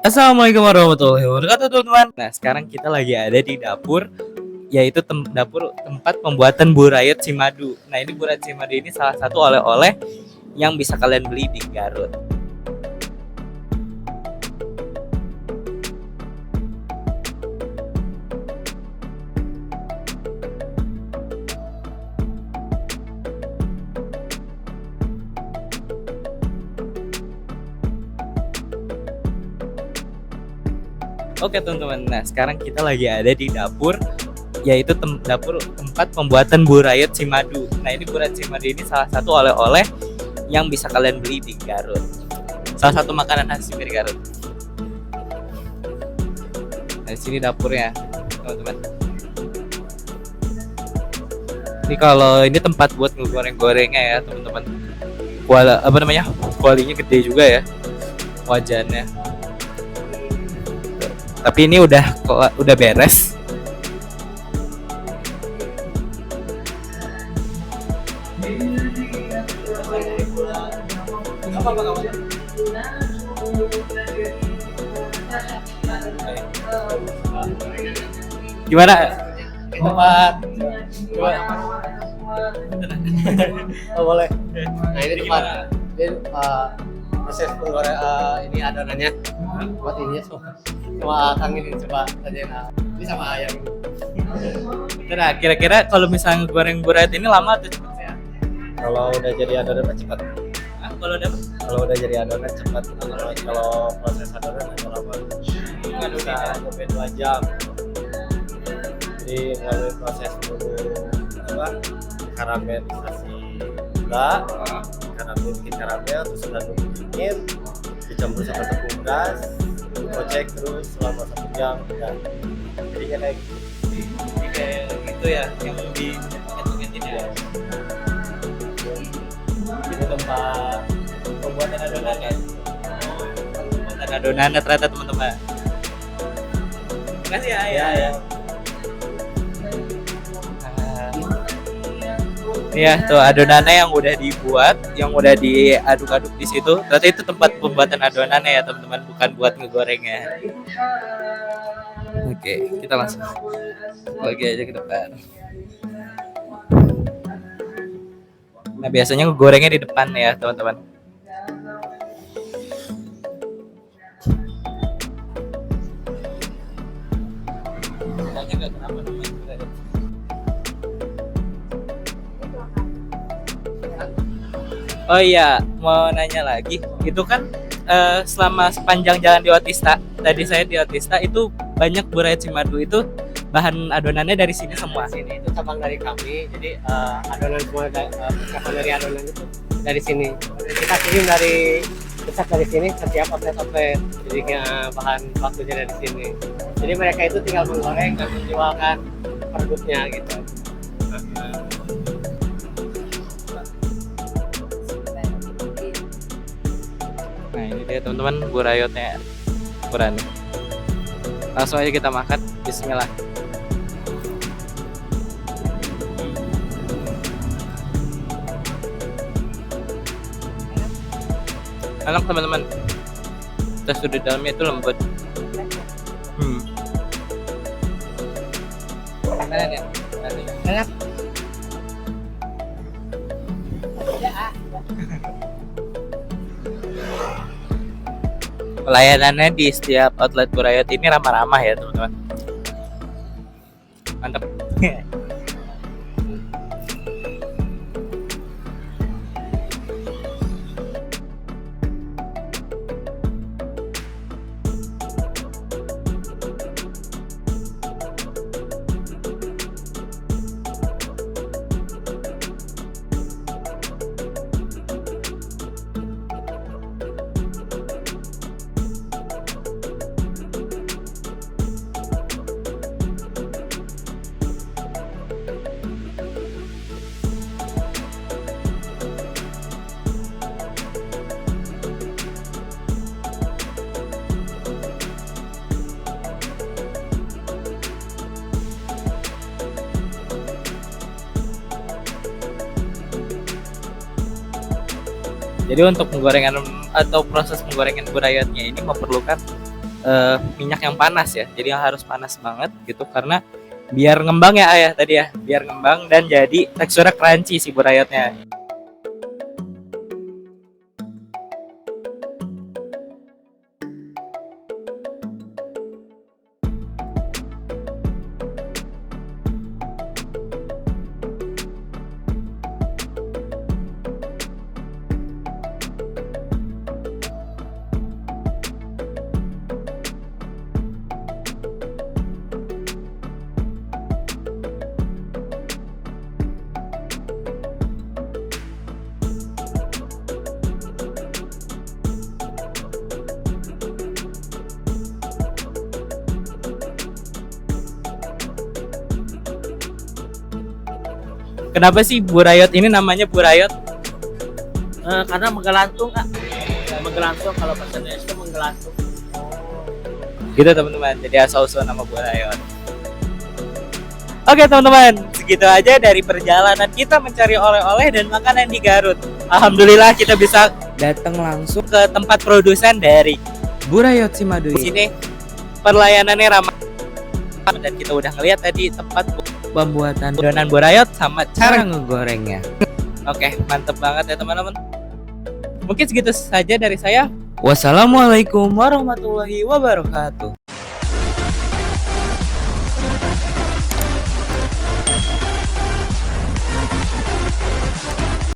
Assalamualaikum warahmatullahi wabarakatuh teman-teman. Nah sekarang kita lagi ada di dapur, yaitu dapur tempat pembuatan burayot cimadu. Nah ini burayot cimadu ini salah satu oleh-oleh yang bisa kalian beli di Garut. Oke teman-teman, nah sekarang kita lagi ada di dapur, yaitu dapur tempat pembuatan burayot cimadu. Nah ini burayot cimadu ini salah satu oleh-oleh yang bisa kalian beli di Garut. Salah satu makanan khas juga di Garut. Nah di sini dapurnya teman-teman. Ini kalau ini tempat buat ngegoreng-gorengnya ya teman-teman. Kualinya gede juga ya wajannya. Tapi ini udah beres. Gimana? Tempat oh, boleh. Nah ini tempat ini proses penggoreng ini adonannya buat ini sama kang ini coba saja ini sama ayam. Nah, kira-kira kalau misalnya goreng burayot ini lama atau cepat ya? Kalau udah jadi adonan cepat. Nah, Kalau udah jadi adonan cepat. Kalau proses adonan agak lama. Nggak bisa sampai 2 jam. Jadi melalui proses dulu karamelisasi gula, bikin karamel, terus udah nunggu dingin, dicampur sama tepung beras, kocek terus selama 1 jam dan jadinya kayak gitu. Jadi kayak gitu ya, yang di paket-paket ini ya. Itu tempat Pembuatan adonan ya. Pembuatan adonan ternyata teman-teman. Makasih ya. ya. Iya tuh adonannya yang udah dibuat, yang udah diaduk-aduk di situ. Berarti itu tempat pembuatan adonannya ya teman-teman, bukan buat ngegorengnya. Oke, kita langsung lagi aja ke depan. Nah biasanya ngegorengnya di depan ya teman-teman. Oh iya, mau nanya lagi. Itu kan selama sepanjang jalan di Otista, tadi saya di Otista itu banyak burayot cimadu itu bahan adonannya dari sini semua. Sini itu cabang dari kami, jadi adonan semua cabang dari adonan itu dari sini. Kita kirim dari sini setiap outlet, jadi bahan bakunya dari sini. Jadi mereka itu tinggal menggoreng dan menjualkan produknya gitu. Nah ini dia teman-teman burayotnya ukurannya. Langsung aja kita makan. Bismillah. Enak teman-teman. Tekstur di dalamnya itu lembut. Enak. Pelayanannya di setiap outlet burayot ini ramah-ramah ya teman-teman. Mantap. Jadi untuk penggorengan atau proses penggorengan burayotnya ini memerlukan minyak yang panas ya. Jadi harus panas banget gitu karena biar ngembang ya ayah tadi ya, biar ngembang dan jadi teksturnya crunchy si burayotnya. Kenapa sih burayot ini namanya burayot? Karena menggelantung kak, menggelantung kalau bahasa Indonesia menggelantung. Gitu teman-teman, jadi asal-usul nama burayot. Oke teman-teman, segitu aja dari perjalanan kita mencari oleh-oleh dan makanan di Garut. Alhamdulillah kita bisa datang langsung ke tempat produsen dari burayot si madu. Di sini pelayanannya ramah dan kita udah ngeliat tadi tempat pembuatan adonan burayot sama cara ngegorengnya. Oke, mantep banget ya teman-teman. Mungkin segitu saja dari saya. Wassalamualaikum warahmatullahi wabarakatuh.